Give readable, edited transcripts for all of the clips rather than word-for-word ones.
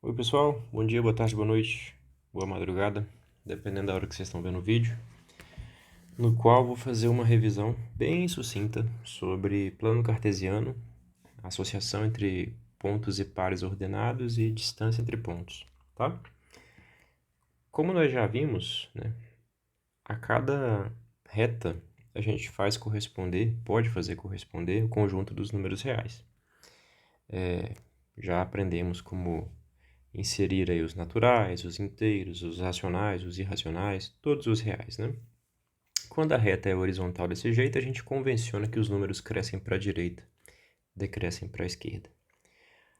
Oi pessoal, bom dia, boa tarde, boa noite, boa madrugada, dependendo da hora que vocês estão vendo o vídeo, no qual vou fazer uma revisão bem sucinta sobre plano cartesiano, associação entre pontos e pares ordenados e distância entre pontos, tá? Como nós já vimos, né, a cada reta a gente pode fazer corresponder o conjunto dos números reais. Já aprendemos como inserir aí os naturais, os inteiros, os racionais, os irracionais, todos os reais, né? Quando a reta é horizontal desse jeito, a gente convenciona que os números crescem para a direita, decrescem para a esquerda.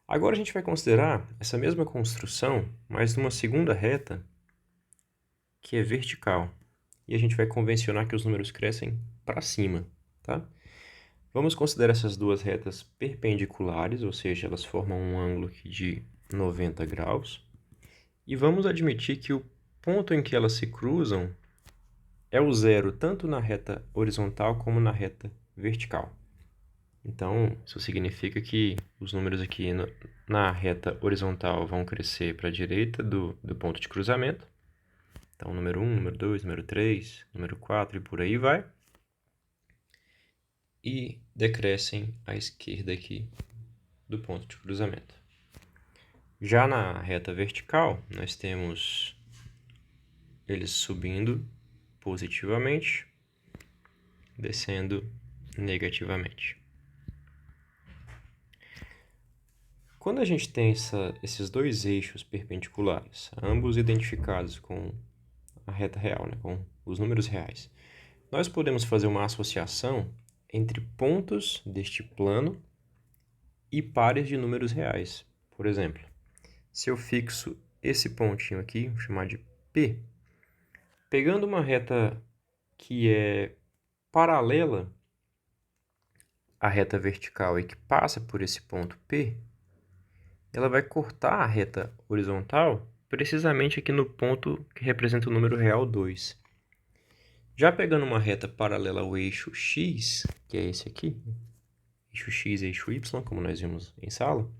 Agora a gente vai considerar essa mesma construção, mas numa segunda reta, que é vertical. E a gente vai convencionar que os números crescem para cima, tá? Vamos considerar essas duas retas perpendiculares, ou seja, elas formam um ângulo aqui de 90 graus. E vamos admitir que o ponto em que elas se cruzam é o zero, tanto na reta horizontal como na reta vertical. Então, isso significa que os números aqui na reta horizontal vão crescer para a direita do ponto de cruzamento. Então, número 1, número 2, número 3, número 4 e por aí vai. E decrescem à esquerda aqui do ponto de cruzamento. Já na reta vertical, nós temos eles subindo positivamente, descendo negativamente. Quando a gente tem esses dois eixos perpendiculares, ambos identificados com a reta real, né, com os números reais, nós podemos fazer uma associação entre pontos deste plano e pares de números reais. Por exemplo, se eu fixo esse pontinho aqui, vou chamar de P, pegando uma reta que é paralela à reta vertical e que passa por esse ponto P, ela vai cortar a reta horizontal precisamente aqui no ponto que representa o número real 2. Já pegando uma reta paralela ao eixo x, que é esse aqui, eixo x e eixo y, como nós vimos em sala,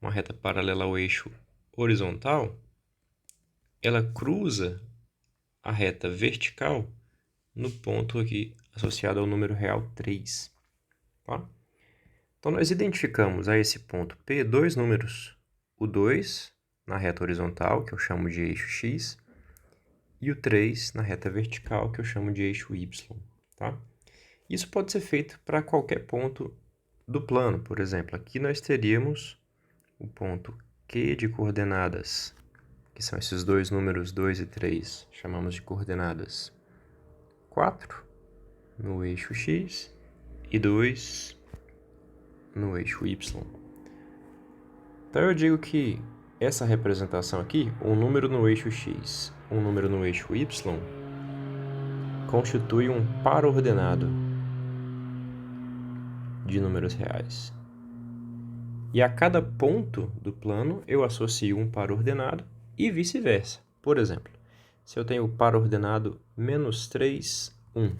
uma reta paralela ao eixo horizontal, ela cruza a reta vertical no ponto aqui associado ao número real 3. Tá? Então, nós identificamos a esse ponto P dois números. O 2 na reta horizontal, que eu chamo de eixo x, e o 3 na reta vertical, que eu chamo de eixo y. Tá? Isso pode ser feito para qualquer ponto do plano. Por exemplo, aqui nós teríamos o ponto Q de coordenadas, que são esses dois números 2 e 3, chamamos de coordenadas 4 no eixo x e 2 no eixo y. Então eu digo que essa representação aqui, um número no eixo x, um número no eixo y, constitui um par ordenado de números reais. E a cada ponto do plano eu associo um par ordenado e vice-versa. Por exemplo, se eu tenho o par ordenado -3, 1.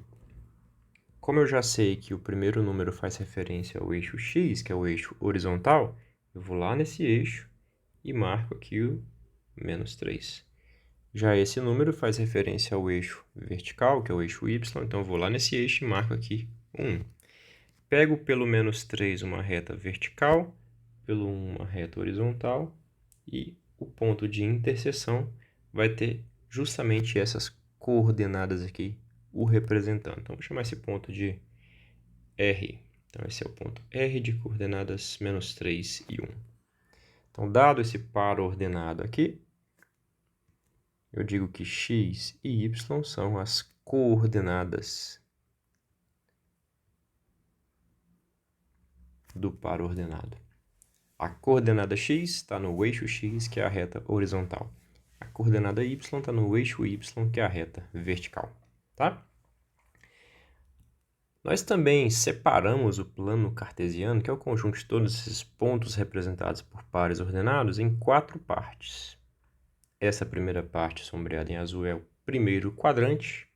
Como eu já sei que o primeiro número faz referência ao eixo x, que é o eixo horizontal, eu vou lá nesse eixo e marco aqui o -3. Já esse número faz referência ao eixo vertical, que é o eixo y, então eu vou lá nesse eixo e marco aqui 1. Pego pelo -3 uma reta vertical, pelo 1 uma reta horizontal, e o ponto de interseção vai ter justamente essas coordenadas aqui, o representando. Então, vou chamar esse ponto de R. Então, esse é o ponto R de coordenadas -3 e 1. Então, dado esse par ordenado aqui, eu digo que x e y são as coordenadas do par ordenado. A coordenada x está no eixo x, que é a reta horizontal. A coordenada y está no eixo y, que é a reta vertical. Tá? Nós também separamos o plano cartesiano, que é o conjunto de todos esses pontos representados por pares ordenados, em 4 partes. Essa primeira parte, sombreada em azul, é o primeiro quadrante.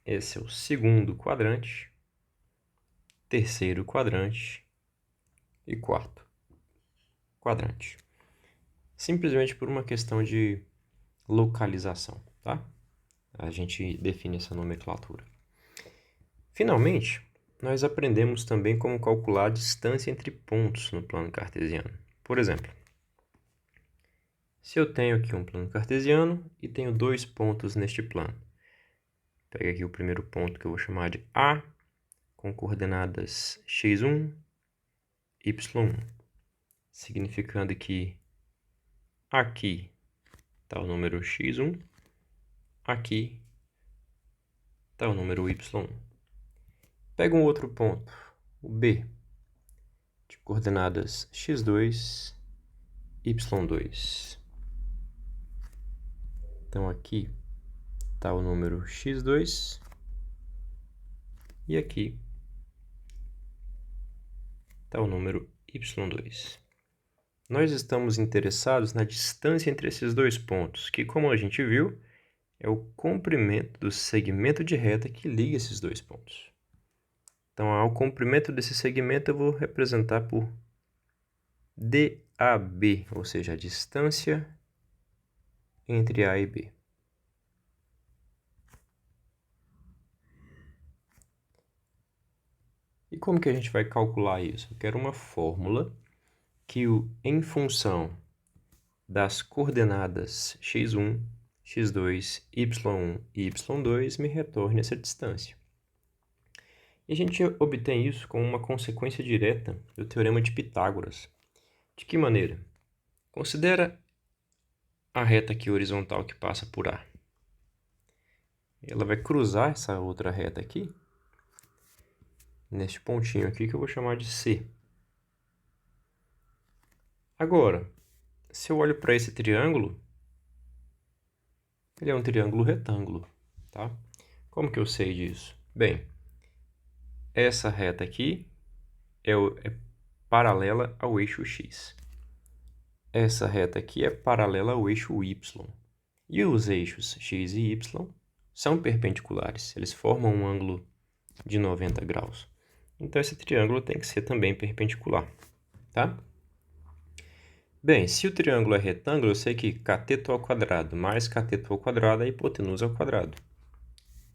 Esse é o segundo quadrante, terceiro quadrante e quarto quadrante. simplesmente por uma questão de localização, tá? A gente define essa nomenclatura. Finalmente, nós aprendemos também como calcular a distância entre pontos no plano cartesiano. Por exemplo, se eu tenho aqui um plano cartesiano e tenho dois pontos neste plano. Pega aqui o primeiro ponto que eu vou chamar de A, com coordenadas x1, y1, significando que aqui está o número x1, aqui está o número y1. Pega um outro ponto, o B, de coordenadas x2, y2. Então aqui está o número x2 e aqui está o número y2. Nós estamos interessados na distância entre esses dois pontos, que, como a gente viu, é o comprimento do segmento de reta que liga esses dois pontos. Então, o comprimento desse segmento eu vou representar por DAB, ou seja, a distância entre A e B. E como que a gente vai calcular isso? Eu quero uma fórmula que, em função das coordenadas x1, x2, y1 e y2, me retorne essa distância. E a gente obtém isso com uma consequência direta do Teorema de Pitágoras. De que maneira? Considera a reta aqui horizontal que passa por A. Ela vai cruzar essa outra reta aqui, neste pontinho aqui que eu vou chamar de C. Agora, se eu olho para esse triângulo, ele é um triângulo retângulo, tá? Como que eu sei disso? Bem, essa reta aqui é paralela ao eixo X. Essa reta aqui é paralela ao eixo Y. E os eixos X e Y são perpendiculares. Eles formam um ângulo de 90 graus. Então, esse triângulo tem que ser também perpendicular, tá? Bem, se o triângulo é retângulo, eu sei que cateto ao quadrado mais cateto ao quadrado é hipotenusa ao quadrado.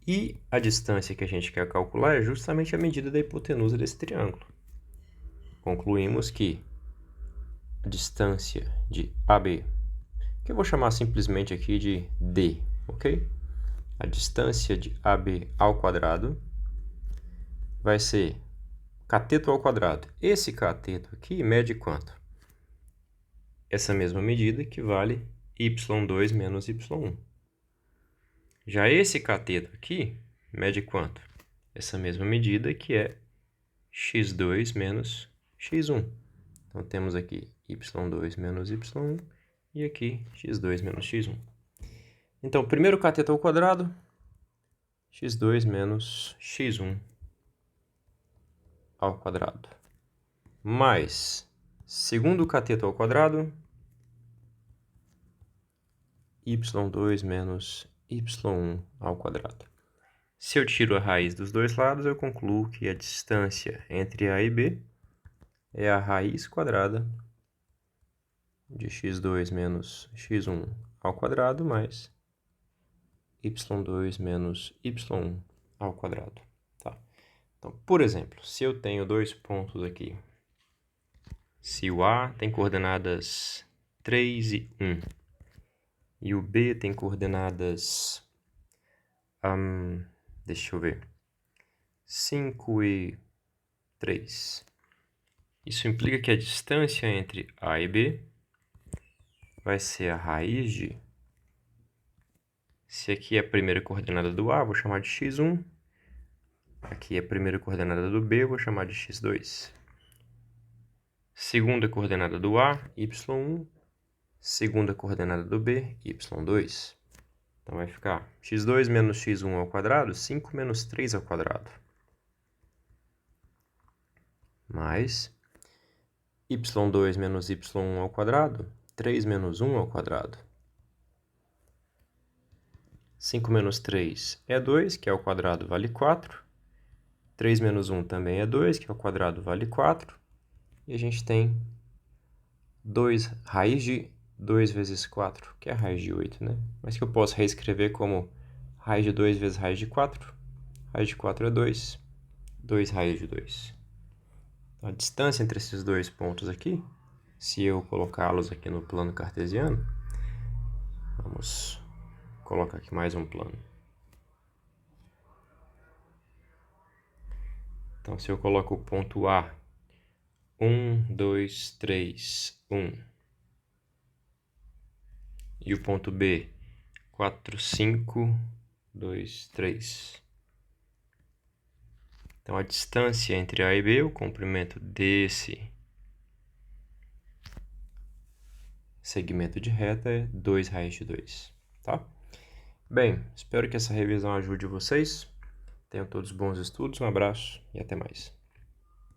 E a distância que a gente quer calcular é justamente a medida da hipotenusa desse triângulo. Concluímos que a distância de AB, que eu vou chamar simplesmente aqui de D, ok? A distância de AB ao quadrado vai ser cateto ao quadrado. Esse cateto aqui mede quanto? Essa mesma medida que vale y2 menos y1. Já esse cateto aqui mede quanto? Essa mesma medida que é x2 menos x1. Então, temos aqui y2 menos y1 e aqui x2 menos x1. Então, primeiro cateto ao quadrado, x2 menos x1 ao quadrado, mais segundo cateto ao quadrado, y2 menos y1 ao quadrado. Se eu tiro a raiz dos dois lados, eu concluo que a distância entre A e B é a raiz quadrada de x2 menos x1 ao quadrado mais y2 menos y1 ao quadrado. Tá? Então, por exemplo, se eu tenho dois pontos aqui, se o A tem coordenadas 3 e 1 e o B tem coordenadas, deixa eu ver, 5 e 3. Isso implica que a distância entre A e B vai ser a raiz de... Se aqui é a primeira coordenada do A, vou chamar de x1. Aqui é a primeira coordenada do B, vou chamar de x2. Segunda coordenada do A, y1. Segunda coordenada do B, y2. Então, vai ficar x2 menos x1 ao quadrado, 5 menos 3 ao quadrado. Mais y2 menos y1 ao quadrado, 3 menos 1 ao quadrado. 5 menos 3 é 2, que ao quadrado vale 4. 3 menos 1 também é 2, que ao quadrado vale 4. E a gente tem raiz de 2 vezes 4, que é a raiz de 8, né? Mas que eu posso reescrever como raiz de 2 vezes raiz de 4. Raiz de 4 é 2. 2 raiz de 2. Então, a distância entre esses dois pontos aqui, se eu colocá-los aqui no plano cartesiano, vamos colocar aqui mais um plano. Então, se eu coloco o ponto A, 1, 2, 3, 1, e o ponto B, 4, 5, 2, 3. Então, a distância entre A e B, o comprimento desse segmento de reta é 2 raiz de 2, tá? Bem, espero que essa revisão ajude vocês. Tenham todos bons estudos, um abraço e até mais.